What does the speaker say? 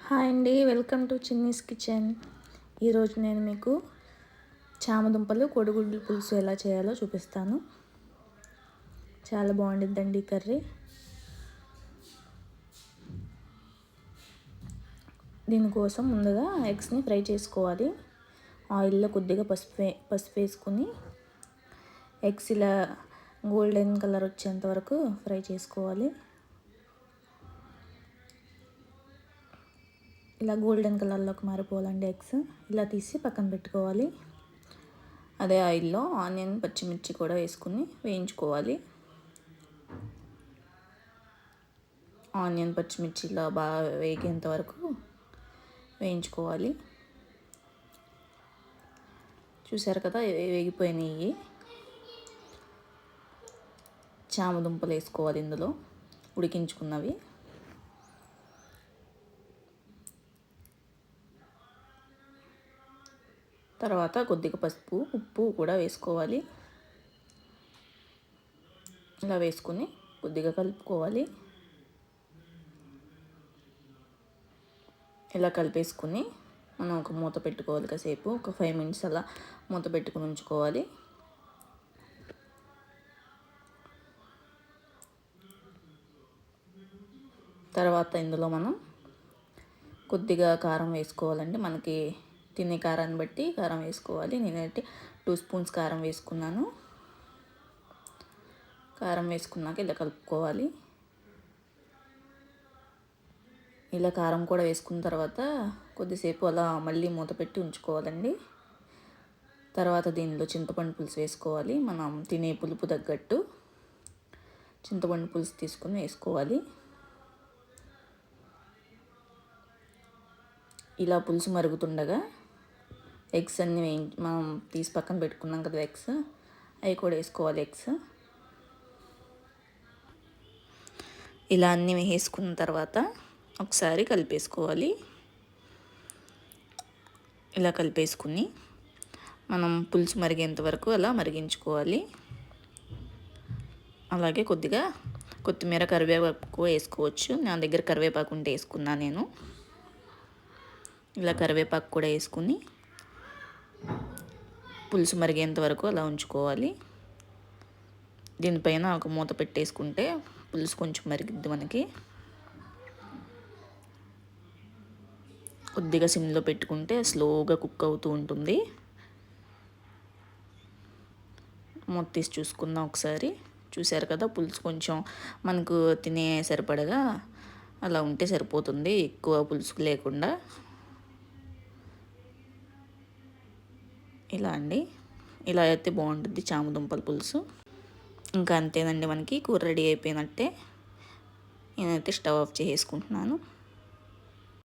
Hi అండి, welcome to Chinni's kitchen. ఈరోజు నేను మీకు చామదుంపలు కోడిగుడ్లు పులుసు ఎలా చేయాలో చూపిస్తాను. చాలా బాగుండిద్దండి ఈ కర్రీ. దీనికోసం ముందుగా ఎగ్స్ని ఫ్రై చేసుకోవాలి. ఆయిల్లో కొద్దిగా పసుపు వేసుకుని ఎగ్స్ ఇలా గోల్డెన్ కలర్ వచ్చేంత వరకు ఫ్రై చేసుకోవాలి. ఇలా గోల్డెన్ కలర్లోకి మారిపోవాలండి ఎగ్స్. ఇలా తీసి పక్కన పెట్టుకోవాలి. అదే ఆయిల్లో ఆనియన్ పచ్చిమిర్చి కూడా వేసుకుని వేయించుకోవాలి. ఆనియన్ పచ్చిమిర్చి ఇలా బాగా వేగేంత వరకు వేయించుకోవాలి. చూసారు కదా, వేగిపోయినాయి. చామదుంపలు వేసుకోవాలి ఇందులో, ఉడికించుకున్నవి. తర్వాత కొద్దిగా పసుపు, ఉప్పు కూడా వేసుకోవాలి. ఇలా వేసుకుని కొద్దిగా కలుపుకోవాలి. ఇలా కలిపేసుకుని మనం ఒక మూత పెట్టుకోవాలి. కాసేపు ఒక 5 minutes అలా మూత పెట్టుకుని ఉంచుకోవాలి. తర్వాత ఇందులో మనం కొద్దిగా కారం వేసుకోవాలండి. మనకి తినే కారాన్ని బట్టి కారం వేసుకోవాలి. నేనైతే 2 spoons కారం వేసుకున్నాను. కారం వేసుకున్నాక ఇలా కలుపుకోవాలి. ఇలా కారం కూడా వేసుకున్న తర్వాత కొద్దిసేపు అలా మళ్ళీ మూత పెట్టి ఉంచుకోవాలండి. తర్వాత దీనిలో చింతపండు పులుసు వేసుకోవాలి. మనం తినే పులుపు తగ్గట్టు చింతపండు పులుసు తీసుకుని వేసుకోవాలి. ఇలా పులుసు మరుగుతుండగా ఎగ్స్ అన్నీ మనం తీసి పక్కన పెట్టుకున్నాం కదా ఎగ్స్, అవి కూడా వేసుకోవాలి. ఎగ్స్ ఇలా అన్నీ వేసుకున్న తర్వాత ఒకసారి కలిపేసుకోవాలి. ఇలా కలిపేసుకుని మనం పులుసు మరిగేంత వరకు అలా మరిగించుకోవాలి. అలాగే కొద్దిగా కొత్తిమీర, కరివేపాకు వేసుకోవచ్చు. నా దగ్గర కరివేపాకు ఉంటే వేసుకున్నాను నేను. ఇలా కరివేపాకు కూడా వేసుకుని పులుసు మరిగేంత వరకు అలా ఉంచుకోవాలి. దీనిపైన ఒక మూత పెట్టేసుకుంటే పులుసు కొంచెం మరిగిద్ది మనకి. కొద్దిగా సిమ్లో పెట్టుకుంటే స్లోగా కుక్ అవుతూ ఉంటుంది. మూత తీసి చూసుకుందాం ఒకసారి. చూసారు కదా, పులుసు కొంచెం మనకు తినే సరిపడగా అలా ఉంటే సరిపోతుంది, ఎక్కువ పులుసు లేకుండా. ఇలా అండి, ఇలా అయితే బాగుంటుంది చామదుంపల పులుసు. ఇంకా అంతేనండి, మనకి కూర రెడీ అయిపోయినట్టే. నేనైతే స్టవ్ ఆఫ్ చేసుకుంటున్నాను.